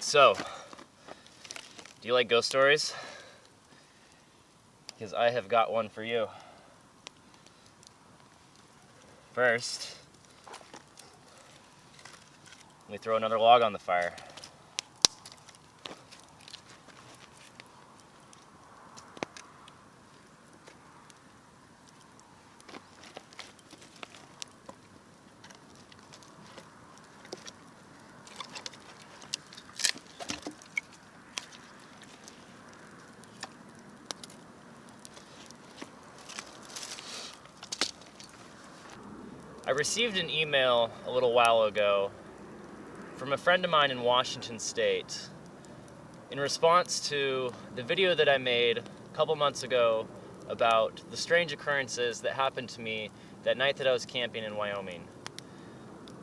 So, do you like ghost stories? Because I have got one for you. First, let me throw another log on the fire. I received an email a little while ago from a friend of mine in Washington State in response to the video that I made a couple months ago about the strange occurrences that happened to me that night that I was camping in Wyoming.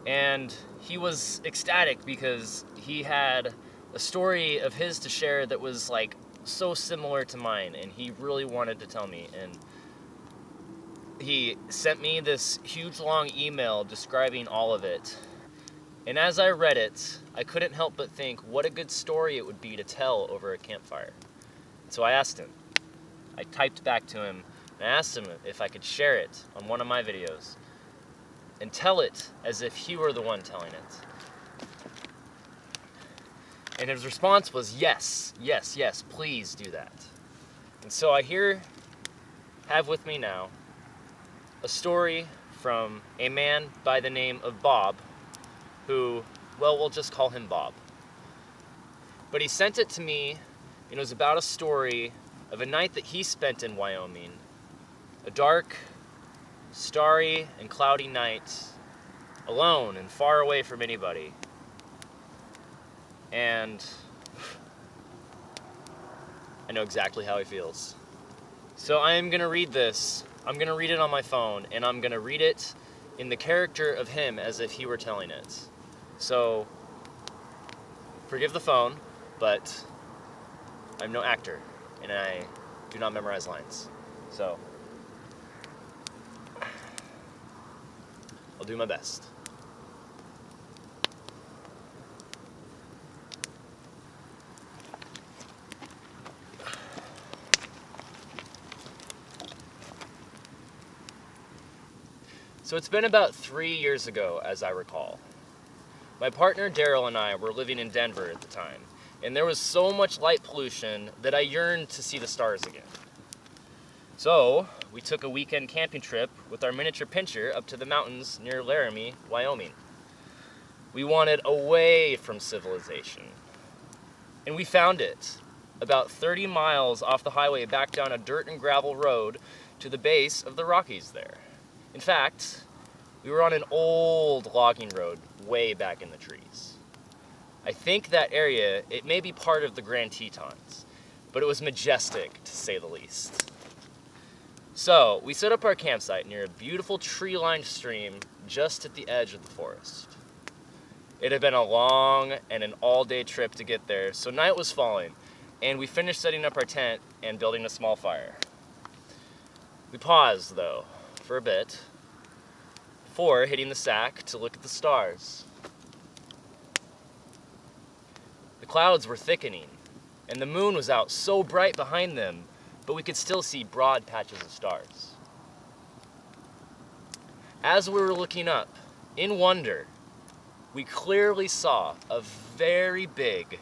And he was ecstatic because he had a story of his to share that was like so similar to mine, and he really wanted to tell me. And he sent me this huge long email describing all of it. And as I read it, I couldn't help but think what a good story it would be to tell over a campfire. So I asked him. I typed back to him and I asked him if I could share it on one of my videos and tell it as if he were the one telling it. And his response was yes, yes, yes, please do that. And so I have with me now a story from a man by the name of Bob, who, well, we'll just call him Bob. But he sent it to me, and it was about a story of a night that he spent in Wyoming. A dark, starry, and cloudy night, alone and far away from anybody. And I know exactly how he feels. So I am going to read this. I'm going to read it on my phone, and I'm going to read it in the character of him as if he were telling it. So, forgive the phone, but I'm no actor, and I do not memorize lines. So, I'll do my best. So it's been about 3 years ago, as I recall. My partner Daryl and I were living in Denver at the time, and there was so much light pollution that I yearned to see the stars again. So we took a weekend camping trip with our miniature pincher up to the mountains near Laramie, Wyoming. We wanted away from civilization, and we found it about 30 miles off the highway back down a dirt and gravel road to the base of the Rockies there. In fact, we were on an old logging road way back in the trees. I think that area, it may be part of the Grand Tetons, but it was majestic to say the least. So we set up our campsite near a beautiful tree-lined stream just at the edge of the forest. It had been a long and an all-day trip to get there, so night was falling, and we finished setting up our tent and building a small fire. We paused, though, for a bit, before hitting the sack to look at the stars. The clouds were thickening, and the moon was out so bright behind them, but we could still see broad patches of stars. As we were looking up, in wonder, we clearly saw a very big,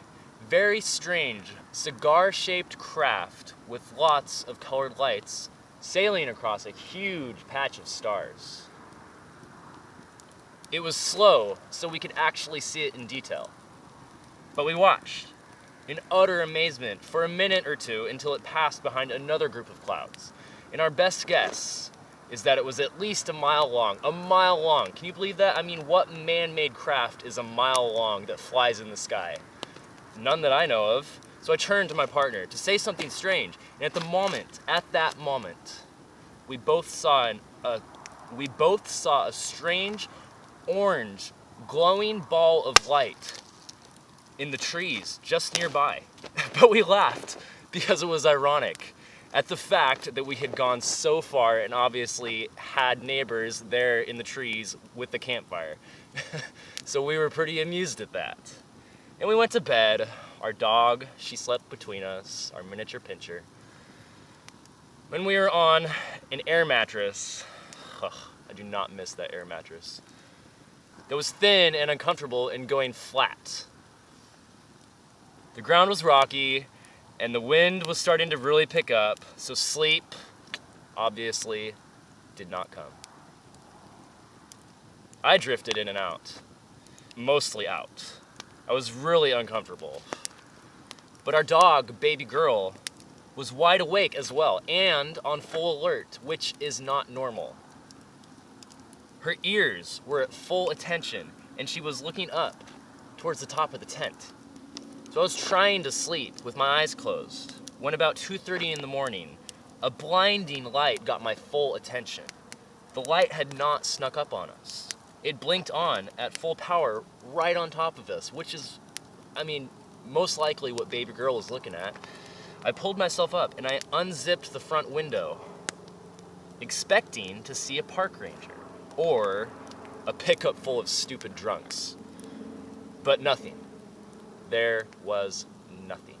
very strange, cigar-shaped craft with lots of colored lights sailing across a huge patch of stars. It was slow, so we could actually see it in detail. But we watched, in utter amazement, for a minute or two until it passed behind another group of clouds. And our best guess is that it was at least a mile long. A mile long. Can you believe that? I mean, what man-made craft is a mile long that flies in the sky? None that I know of. So I turned to my partner to say something strange. And at that moment, we both saw a strange, orange, glowing ball of light in the trees just nearby. But we laughed because it was ironic at the fact that we had gone so far and obviously had neighbors there in the trees with the campfire. So we were pretty amused at that. And we went to bed. Our dog, she slept between us, our miniature pincher. When we were on an air mattress, I do not miss that air mattress. That was thin and uncomfortable and going flat. The ground was rocky, and the wind was starting to really pick up, so sleep, obviously, did not come. I drifted in and out, mostly out. I was really uncomfortable. But our dog, baby girl, was wide awake as well and on full alert, which is not normal. Her ears were at full attention, and she was looking up towards the top of the tent. So I was trying to sleep with my eyes closed when about 2:30 in the morning, a blinding light got my full attention. The light had not snuck up on us. It blinked on at full power right on top of us, which is, most likely what baby girl was looking at. I pulled myself up and I unzipped the front window, expecting to see a park ranger or a pickup full of stupid drunks. But nothing. There was nothing.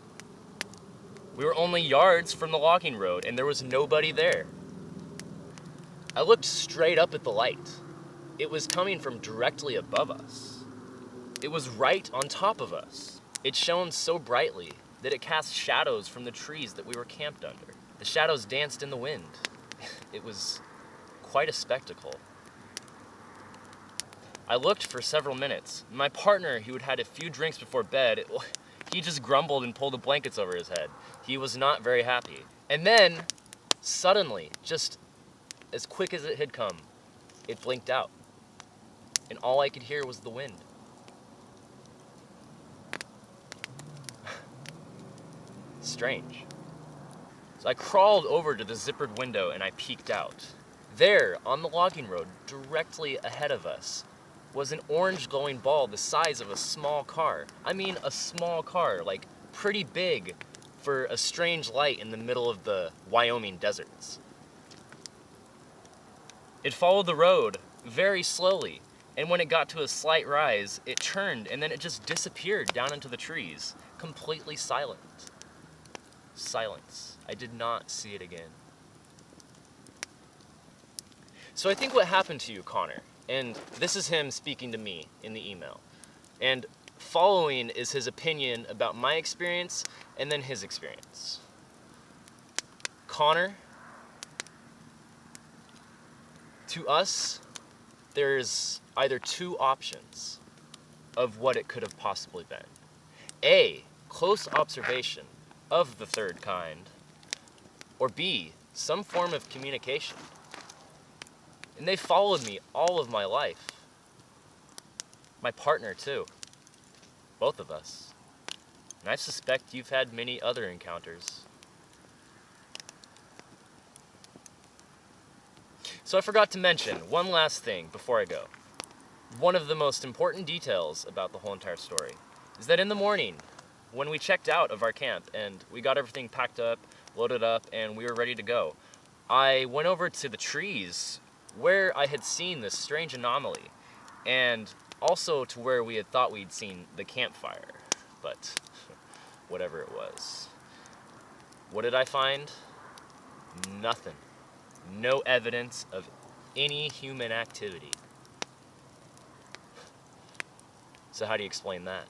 We were only yards from the logging road and there was nobody there. I looked straight up at the light. It was coming from directly above us. It was right on top of us. It shone so brightly that it cast shadows from the trees that we were camped under. The shadows danced in the wind. It was quite a spectacle. I looked for several minutes. My partner, who had had a few drinks before bed, he just grumbled and pulled the blankets over his head. He was not very happy. And then, suddenly, just as quick as it had come, it blinked out. And all I could hear was the wind. Strange. So I crawled over to the zippered window and I peeked out. There, on the logging road, directly ahead of us, was an orange glowing ball the size of a small car. A small car, like pretty big for a strange light in the middle of the Wyoming deserts. It followed the road very slowly, and when it got to a slight rise, it turned and then it just disappeared down into the trees, completely silent. Silence. I did not see it again. So I think what happened to you, Connor, and this is him speaking to me in the email, and following is his opinion about my experience and then his experience. Connor, to us, there's either two options of what it could have possibly been. A, close observation of the third kind, or B, some form of communication. And they followed me all of my life. My partner too. Both of us. And I suspect you've had many other encounters. So I forgot to mention one last thing before I go. One of the most important details about the whole entire story is that in the morning, when we checked out of our camp and we got everything packed up, loaded up, and we were ready to go, I went over to the trees where I had seen this strange anomaly, and also to where we had thought we'd seen the campfire, but whatever it was. What did I find? Nothing. No evidence of any human activity. So how do you explain that?